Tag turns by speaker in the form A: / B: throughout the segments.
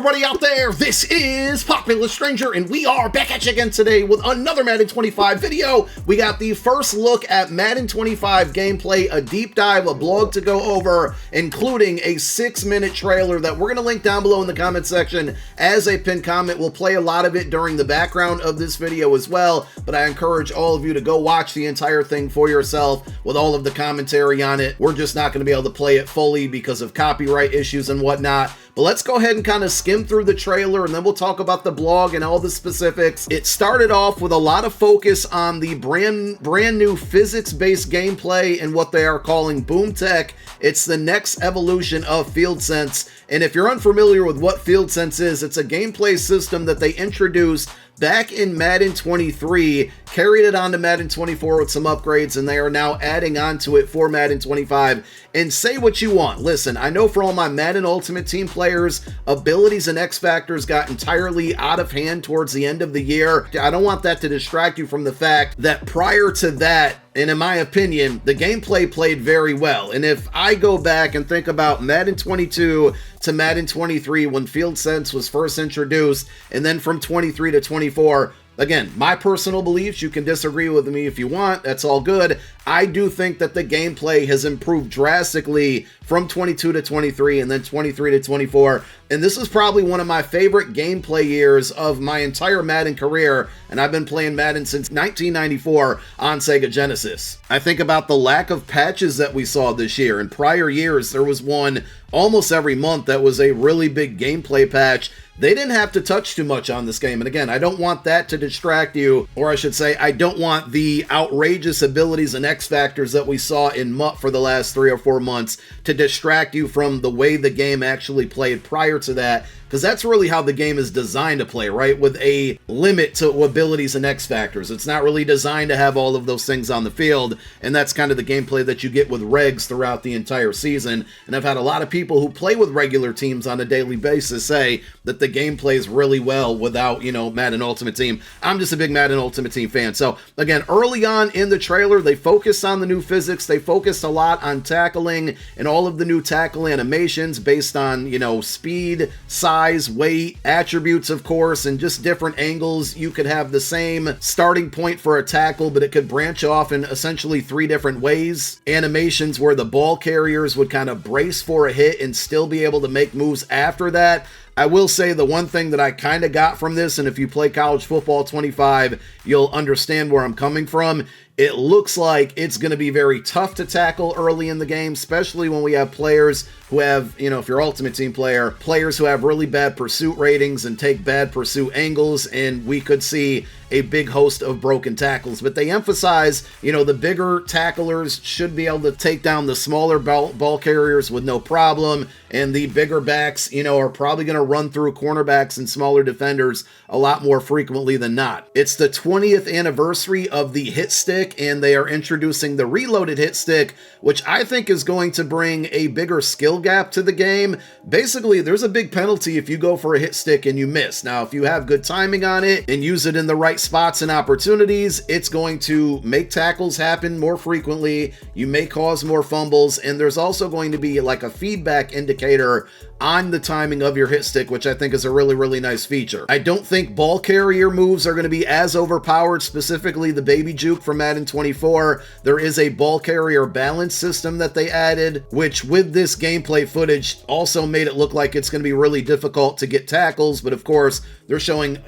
A: everybody out there, this is Popular Stranger, and we are back at you again today with another Madden 25 video. We got the first look at Madden 25 gameplay, a deep dive, a blog to go over, including a 6-minute trailer that we're going to link down below in the comment section as a pinned comment. We'll play a lot of it during the background of this video as well, but I encourage all of you to go watch the entire thing for yourself with all of the commentary on it. We're just not going to be able to play it fully because of copyright issues and whatnot. But let's go ahead and kind of skim through the trailer, and then we'll talk about the blog and all the specifics. It started off with a lot of focus on the brand new physics-based gameplay and what they are calling Boom Tech. It's the next evolution of FieldSense. And if you're unfamiliar with what FieldSense is, it's a gameplay system that they introduced back in Madden 23, carried it on to Madden 24 with some upgrades, and they are now adding on to it for Madden 25. And say what you want. Listen, I know for all my Madden Ultimate Team players, abilities and X Factors got entirely out of hand towards the end of the year. I don't want that to distract you from the fact that prior to that, and in my opinion, the gameplay played very well. And if I go back and think about Madden 22 to Madden 23 when FieldSense was first introduced, and then from 23 to 24, again, my personal beliefs, you can disagree with me if you want, that's all good. I do think that the gameplay has improved drastically from 22 to 23 and then 23 to 24. And this is probably one of my favorite gameplay years of my entire Madden career. And I've been playing Madden since 1994 on Sega Genesis. I think about the lack of patches that we saw this year. In prior years, there was one almost every month that was a really big gameplay patch. They didn't have to touch too much on this game. And again, I don't want that to distract you, or I should say, I don't want the outrageous abilities and X Factors that we saw in MUT for the last 3 or 4 months to distract you from the way the game actually played prior to that. Because that's really how the game is designed to play, right? With a limit to abilities and X Factors. It's not really designed to have all of those things on the field, and that's kind of the gameplay that you get with regs throughout the entire season. And I've had a lot of people who play with regular teams on a daily basis say that the game plays really well without, Madden Ultimate Team. I'm just a big Madden Ultimate Team fan. So, again, early on in the trailer, they focused on the new physics. They focused a lot on tackling and all of the new tackle animations based on, speed, size, weight, attributes, of course, and just different angles. You could have the same starting point for a tackle, but it could branch off in essentially 3 different ways. Animations where the ball carriers would kind of brace for a hit and still be able to make moves after that. I will say the one thing that I kind of got from this, and if you play College Football 25, you'll understand where I'm coming from. It looks like it's going to be very tough to tackle early in the game, especially when we have players who have, if you're Ultimate Team player, players who have really bad pursuit ratings and take bad pursuit angles, and we could see a big host of broken tackles. But they emphasize, the bigger tacklers should be able to take down the smaller ball carriers with no problem, and the bigger backs, are probably going to run through cornerbacks and smaller defenders a lot more frequently than not. It's the 20th anniversary of the hit stick, and they are introducing the reloaded hit stick, which I think is going to bring a bigger skill gap to the game. Basically, there's a big penalty if you go for a hit stick and you miss. Now, if you have good timing on it and use it in the right spots and opportunities, it's going to make tackles happen more frequently. You may cause more fumbles, and there's also going to be like a feedback indicator on the timing of your hit stick, which I think is a really, really nice feature. I don't think ball carrier moves are going to be as overpowered, specifically the baby juke from Madden 24. There is a ball carrier balance system that they added, which with this gameplay footage also made it look like it's going to be really difficult to get tackles. But of course, they're showing,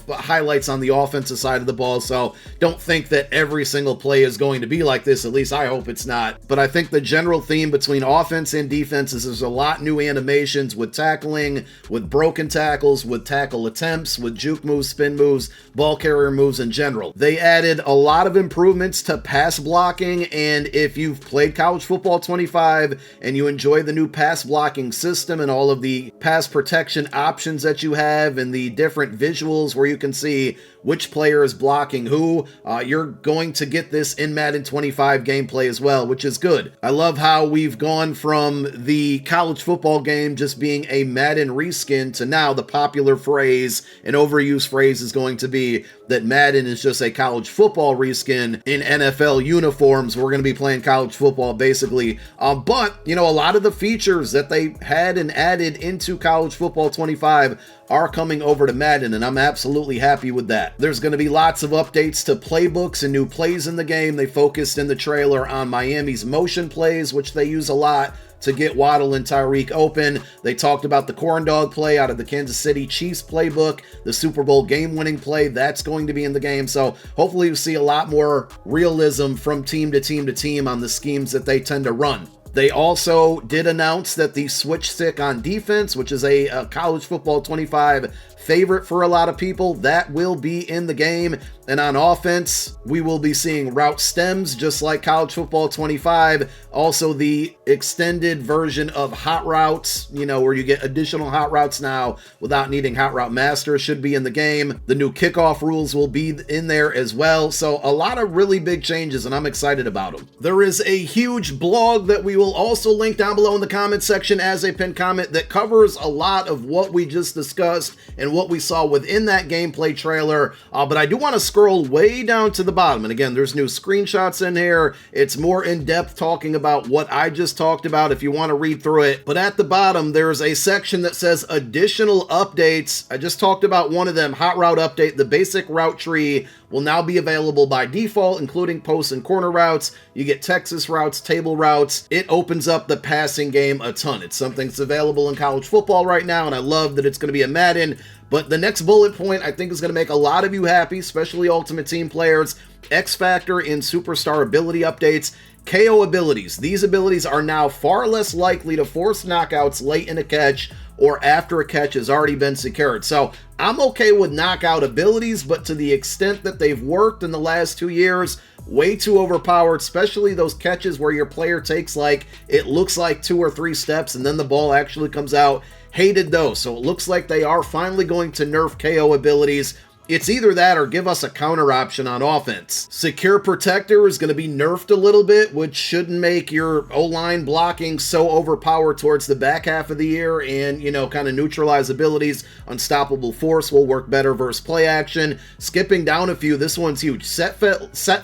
A: highlights on the offensive side of the ball. So don't think that every single play is going to be like this. At least I hope it's not. But I think the general theme between offense and defense is there's a lot new animations with tackling, with broken tackles, with tackle attempts, with juke moves, spin moves, ball carrier moves in general. They added a lot of improvements to pass blocking, and if you've played College Football 25 and you enjoy the new pass blocking system and all of the pass protection options that you have and the different visuals where you can see which player is blocking who, you're going to get this in Madden 25 gameplay as well, which is good. I love how we've gone from the college football game just just being a Madden reskin to now the popular phrase, an overused phrase is going to be that Madden is just a college football reskin in NFL uniforms. We're going to be playing college football basically. But, you know, a lot of the features that they had and added into College Football 25 are coming over to Madden, and I'm absolutely happy with that. There's going to be lots of updates to playbooks and new plays in the game. They focused in the trailer on Miami's motion plays, which they use a lot to get Waddle and Tyreek open. They talked about the corn dog play out of the Kansas City Chiefs playbook, the Super Bowl game-winning play, that's going to be in the game. So hopefully we see a lot more realism from team to team to team on the schemes that they tend to run. They also did announce that the switch stick on defense, which is a College Football 25 favorite for a lot of people, that will be in the game. And on offense, we will be seeing route stems just like College Football 25. Also the extended version of hot routes, you know, where you get additional hot routes now without needing hot route master, should be in the game. The new kickoff rules will be in there as well. So a lot of really big changes, and I'm excited about them. There is a huge blog that we will also link down below in the comment section as a pinned comment that covers a lot of what we just discussed and what we saw within that gameplay trailer. But I do want to scroll way down to the bottom. And again, there's new screenshots in here. It's more in-depth talking about what I just talked about if you want to read through it. But at the bottom, there's a section that says additional updates. I just talked about one of them, hot route update. The basic route tree will now be available by default, including post and corner routes. You get Texas routes, table routes. It opens up the passing game a ton. It's something that's available in college football right now, and I love that it's going to be a Madden. But the next bullet point I think is going to make a lot of you happy, especially Ultimate Team players. X Factor in Superstar ability updates. KO abilities. These abilities are now far less likely to force knockouts late in a catch or after a catch has already been secured. So I'm okay with knockout abilities, but to the extent that they've worked in the last 2 years, way too overpowered, especially those catches where your player takes it looks like 2 or 3 steps and then the ball actually comes out. Hated those. So it looks like they are finally going to nerf KO abilities. It's either that or give us a counter option on offense. Secure Protector is going to be nerfed a little bit, which shouldn't make your O-line blocking so overpowered towards the back half of the year, and, you know, kind of neutralize abilities. Unstoppable Force will work better versus play action. Skipping down a few, this one's huge. Set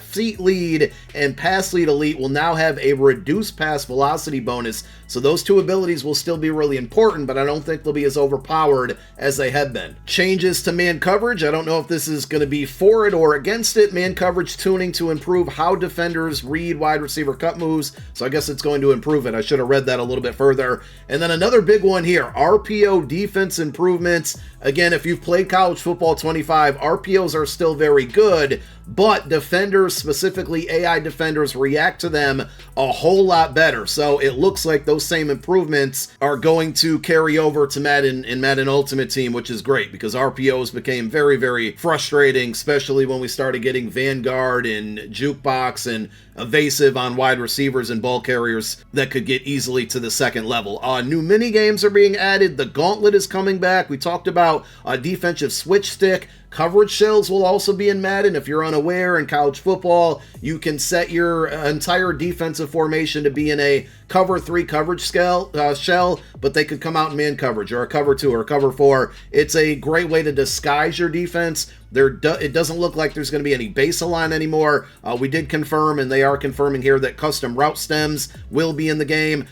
A: feet lead and pass lead elite will now have a reduced pass velocity bonus. So those two abilities will still be really important, but I don't think they'll be as overpowered as they have been. Changes to man coverage. I don't know if this is going to be for it or against it. Man coverage tuning to improve how defenders read wide receiver cut moves. So I guess it's going to improve it. I should have read that a little bit further. And then another big one here, RPO defense improvements. Again, if you've played College Football 25, RPOs are still very good, but defenders, specifically AI defenders, react to them a whole lot better. So it looks like those same improvements are going to carry over to Madden and Madden Ultimate Team, which is great because RPOs became very, very frustrating, especially when we started getting Vanguard and Jukebox and evasive on wide receivers and ball carriers that could get easily to the second level. New mini games are being added. The Gauntlet is coming back. We talked about a defensive switch stick. Coverage shells will also be in Madden. If you're unaware, in college football, you can set your entire defensive formation to be in a cover 3 coverage shell, but they could come out in man coverage or a cover 2 or a cover 4. It's a great way to disguise your defense. It doesn't look like there's going to be any base line anymore. We did confirm, and they are confirming here, that custom route stems will be in the game.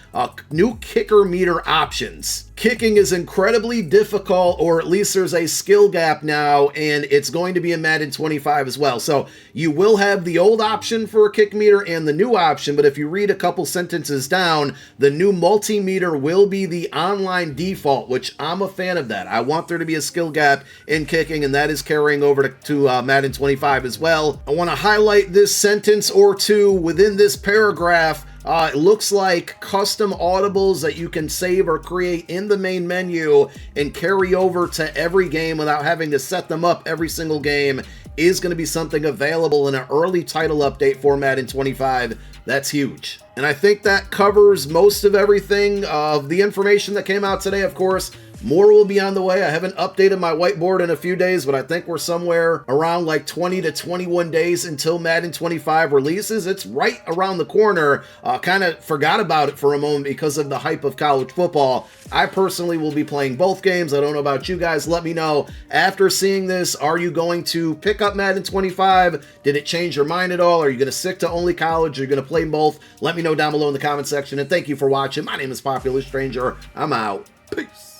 A: New kicker meter options. Kicking is incredibly difficult, or at least there's a skill gap now, and it's going to be in Madden 25 as well. So you will have the old option for a kick meter and the new option, but if you read a couple sentences down, the new multimeter will be the online default, which I'm a fan of that. I want there to be a skill gap in kicking, and that is carrying over to Madden 25 as well. I want to highlight this sentence or two within this paragraph. It looks like custom audibles that you can save or create in the main menu and carry over to every game without having to set them up every single game is going to be something available in an early title update for Madden 25. That's huge. And I think that covers most of everything. The information that came out today, of course, More will be on the way. I haven't updated my whiteboard in a few days, but I think we're somewhere around like 20 to 21 days until Madden 25 releases. It's right around the corner. Kind of forgot about it for a moment because of the hype of college football. I personally will be playing both games. I don't know about you guys. Let me know after seeing this. Are you going to pick up Madden 25? Did it change your mind at all? Are you going to stick to only college? Are you going to play both? Let me know down below in the comment section. And thank you for watching. My name is Popular Stranger. I'm out. Peace.